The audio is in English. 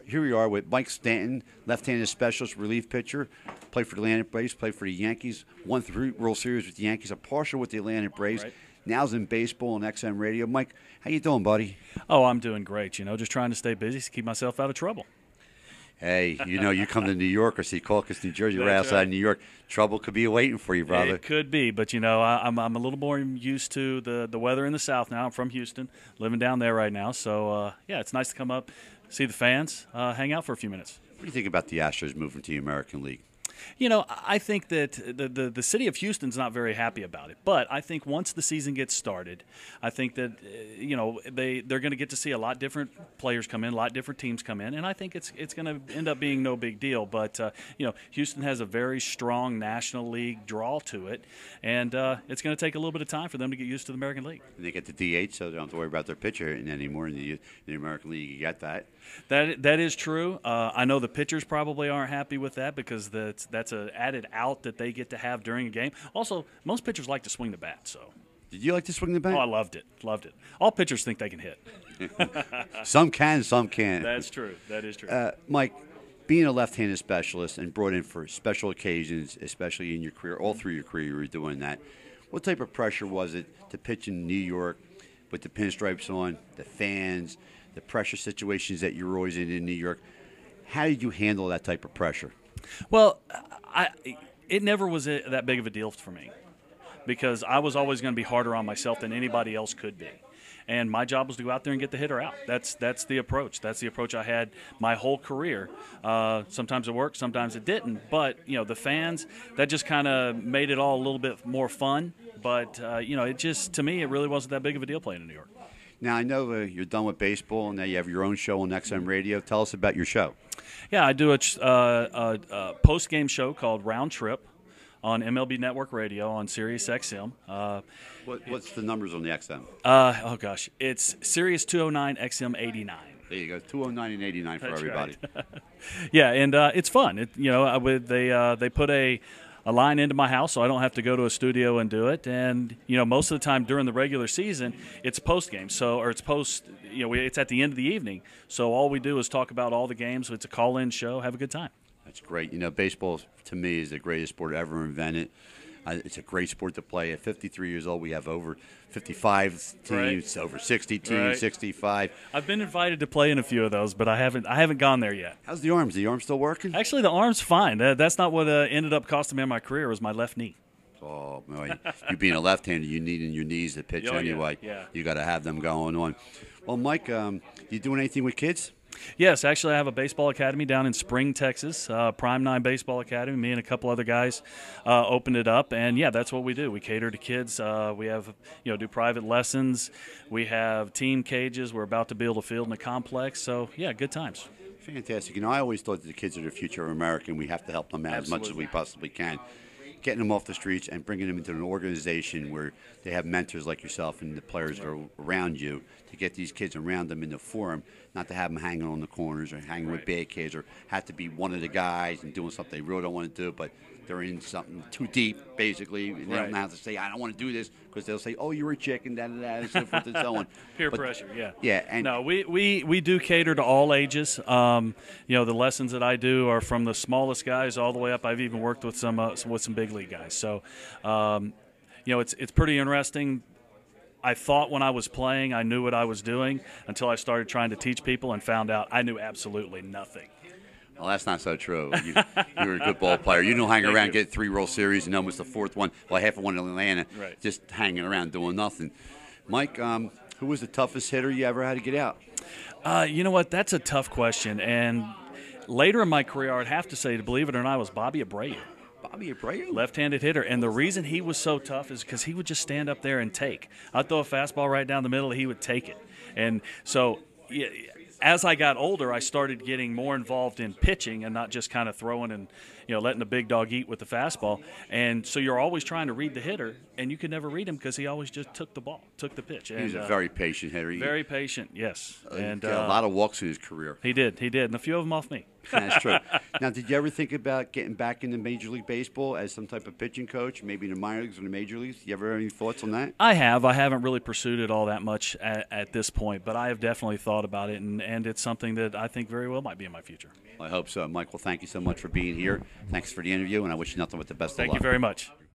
here we are with Mike Stanton, left-handed specialist, relief pitcher. Played for the Atlanta Braves, played for the Yankees, won 3 World Series with the Yankees, a partial with the Atlanta Braves. Right. Now's in baseball and XM radio. Mike, how you doing, buddy? Oh, I'm doing great. Just trying to stay busy to keep myself out of trouble. Hey, you come to New York or see Caucus, New Jersey, right That's outside right. New York. Trouble could be waiting for you, brother. It could be, but I'm a little more used to the weather in the South now. I'm from Houston, living down there right now. So yeah, it's nice to come up, see the fans, hang out for a few minutes. What do you think about the Astros moving to the American League? I think that the city of Houston's not very happy about it. But I think once the season gets started, I think that they're going to get to see a lot different players come in, a lot different teams come in, and I think it's going to end up being no big deal. But Houston has a very strong National League draw to it, and it's going to take a little bit of time for them to get used to the American League. And they get the DH, so they don't have to worry about their pitcher hitting anymore in the American League. You got that? That is true. I know the pitchers probably aren't happy with that because that's an added out that they get to have during a game. Also, most pitchers like to swing the bat. So, did you like to swing the bat? Oh, I loved it. All pitchers think they can hit. Some can, some can't. That's true. That is true. Mike, being a left-handed specialist and brought in for special occasions, especially in your career, all through your career, you were doing that. What type of pressure was it to pitch in New York with the pinstripes on, the fans, the pressure situations that you were always in New York? How did you handle that type of pressure? Well, it never was that big of a deal for me because I was always going to be harder on myself than anybody else could be. And my job was to go out there and get the hitter out. That's the approach. That's the approach I had my whole career. Sometimes it worked, sometimes it didn't. But, the fans, that just kind of made it all a little bit more fun. But, it just, to me, it really wasn't that big of a deal playing in New York. Now, I know you're done with baseball, and now you have your own show on XM Radio. Tell us about your show. Yeah, I do a post-game show called Round Trip on MLB Network Radio on Sirius XM. What's the numbers on the XM? Oh, gosh. It's Sirius 209, XM 89. There you go, 209 and 89 for That's everybody. Right. Yeah, and it's fun. They put a line into my house so I don't have to go to a studio and do it. And, most of the time during the regular season, it's post-game. It's at the end of the evening. So all we do is talk about all the games. It's a call-in show. Have a good time. That's great. Baseball, to me, is the greatest sport ever invented. It's a great sport to play. At 53 years old, we have over 55 teams, right. Over 60 teams, right. 65. I've been invited to play in a few of those, but I haven't gone there yet. How's the arms? The arm still working? Actually, the arm's fine. That's not what ended up costing me in my carear. Was my left knee. Oh, boy. You being a left-hander, you need in your knees to pitch anyway. Yeah. You got to have them going on. Well, Mike, you doing anything with kids? Yes, actually, I have a baseball academy down in Spring, Texas, Prime 9 Baseball Academy. Me and a couple other guys opened it up, and yeah, that's what we do. We cater to kids. We have, do private lessons. We have team cages. We're about to build a field in a complex. So yeah, good times. Fantastic. I always thought that the kids are the future of America, and we have to help them out as much as we possibly can. Getting them off the streets and bringing them into an organization where they have mentors like yourself and the players that are around you to get these kids around them in the forum, not to have them hanging on the corners or hanging with bad kids or have to be one of the guys and doing something they really don't want to do, but they're in something too deep, basically, and they don't have to say, I don't want to do this, because they'll say, oh, you're a chick, and da-da-da, and so forth and so on. Peer pressure, yeah. Yeah. And no, we do cater to all ages. The lessons that I do are from the smallest guys all the way up. I've even worked with some big league guys. So, it's pretty interesting. I thought when I was playing I knew what I was doing until I started trying to teach people and found out I knew absolutely nothing. Well, that's not so true. You're a good ball player. You don't hang around, get 3 World Series, and almost the 4th one, half of one in Atlanta, right. Just hanging around doing nothing. Mike, who was the toughest hitter you ever had to get out? You know what? That's a tough question. And later in my career, I'd have to say, to believe it or not, was Bobby Abreu. Bobby Abreu? Left-handed hitter. And the reason he was so tough is because he would just stand up there and take. I'd throw a fastball right down the middle, he would take it. And so as I got older, I started getting more involved in pitching and not just kind of throwing and, letting the big dog eat with the fastball. And so you're always trying to read the hitter, and you could never read him because he always just took the pitch. He was a very patient hitter. Very patient, yes. And a lot of walks in his career. He did, and a few of them off me. That's true. Now, did you ever think about getting back into Major League Baseball as some type of pitching coach, maybe in the minor leagues or the major leagues? You ever have any thoughts on that? I have. I haven't really pursued it all that much at this point, but I have definitely thought about it, and it's something that I think very well might be in my future. I hope so. Michael, thank you so much for being here. Thanks for the interview, and I wish you nothing but the best of luck. Thank you very much.